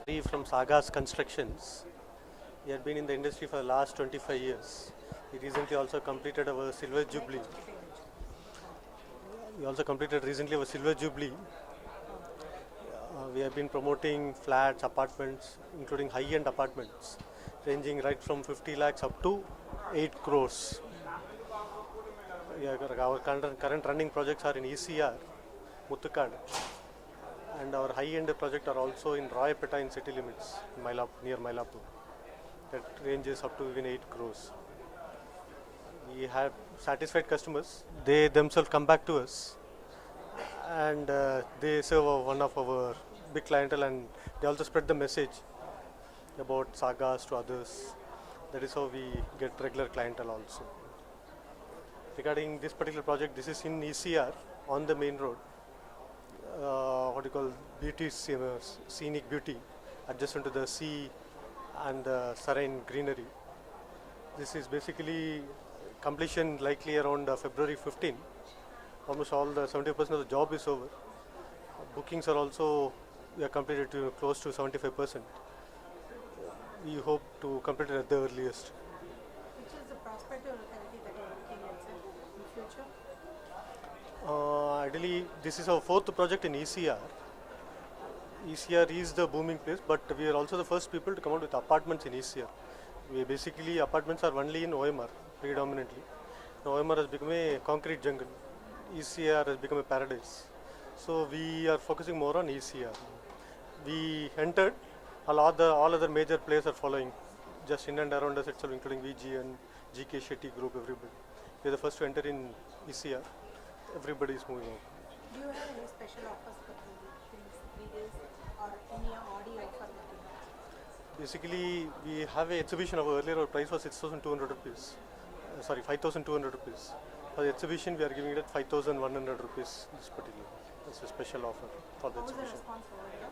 From Sagas Constructions. He had been in the industry for the last 25 years. He recently also completed our Silver Jubilee. We also completed recently our Silver Jubilee. We have been promoting flats, apartments, including high-end apartments, ranging right from 50 lakhs up to 8 crores. Our current running projects are in ECR, Muthukad, and our high-end project are also in Royapeta in city limits, near Mylapur. That ranges up to even 8 crores. We have satisfied customers. They themselves come back to us, and they serve one of our big clientele, and they also spread the message about Sagas to others. That is how we get regular clientele also. Regarding this particular project, this is in ECR on the main road. What you call beauty, scenic beauty, adjacent to the sea and the serene greenery. This is basically completion likely around February 15. Almost all the 70% of the job is over. Bookings are also, we are completed to close to 75%. We hope to complete it at the earliest. Which is the prospective locality that you are looking at, sir, in future? Ideally, this is our fourth project in ECR. ECR is the booming place, but we are also the first people to come out with apartments in ECR. Basically, apartments are only in OMR predominantly. Now, OMR has become a concrete jungle. ECR has become a paradise. So we are focusing more on ECR. We entered, all other major players are following, just in and around us itself, including VG and GK Shetty Group, everybody. We are the first to enter in ECR. Everybody is moving on. Do you have any special offers for these days or any audio offer that you have? Basically, we have an exhibition. Our price was 6,200 rupees. 5,200 rupees. For the exhibition, we are giving it at 5,100 rupees. This particular, that's a special offer for the exhibition. How was the response over here?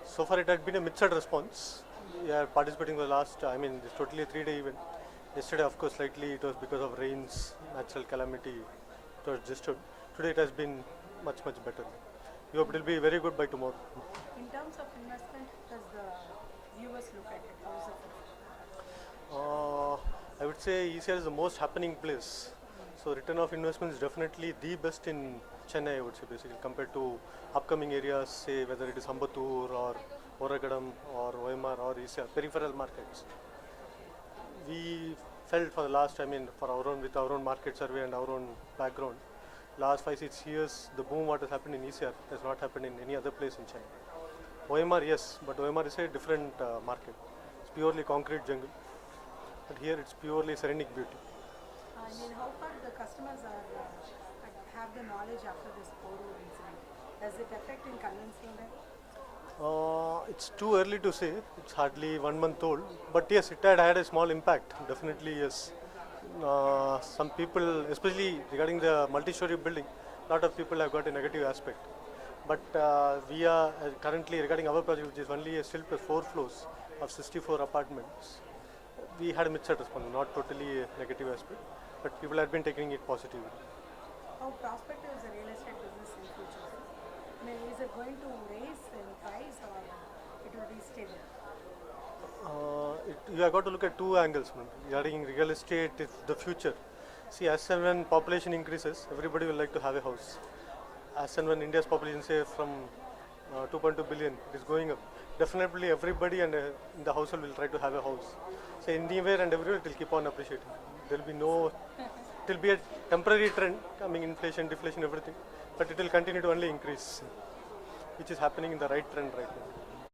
So far, it had been a mixed response. We are participating for the last. It's totally a 3-day event. Yesterday, of course, slightly it was because of rains, natural calamity. It was disturbed. Today, it has been much better. We hope it will be very good by tomorrow. In terms of investment, does the viewers look at it? How is it? I would say ECR is the most happening place. So return of investment is definitely the best in Chennai, I would say, basically, compared to upcoming areas, say whether it is Ambattur or Oragadam or OMR or ECR, peripheral markets. We felt for the last, with our own market survey and our own background, last 5-6 years, the boom what has happened in ECR has not happened in any other place in Chennai. OMR, yes, but OMR is a different market. It's purely concrete jungle. But here it's purely serenic beauty. How far the customers have the knowledge after this Porur incident? Does it affect in convincing them? It's too early to say. It's hardly 1 month old. But yes, it had a small impact. Definitely, yes. Some people, especially regarding the multi-story building, a lot of people have got a negative aspect. But we are currently, regarding our project, which is only a still plus 4 floors of 64 apartments, we had a mixed response, not totally a negative aspect, but people have been taking it positively. How prospective is the real estate business in future? Is it going to raise in price or it will be stable? You have got to look at two angles regarding real estate, the future. See, as and when population increases, everybody will like to have a house. As and when India's population, say from 2.2 billion, is going up, definitely everybody and in the household will try to have a house. So anywhere and everywhere it will keep on appreciating. There will be it will be a temporary trend coming, inflation, deflation, everything, but it will continue to only increase, which is happening in the right trend right now.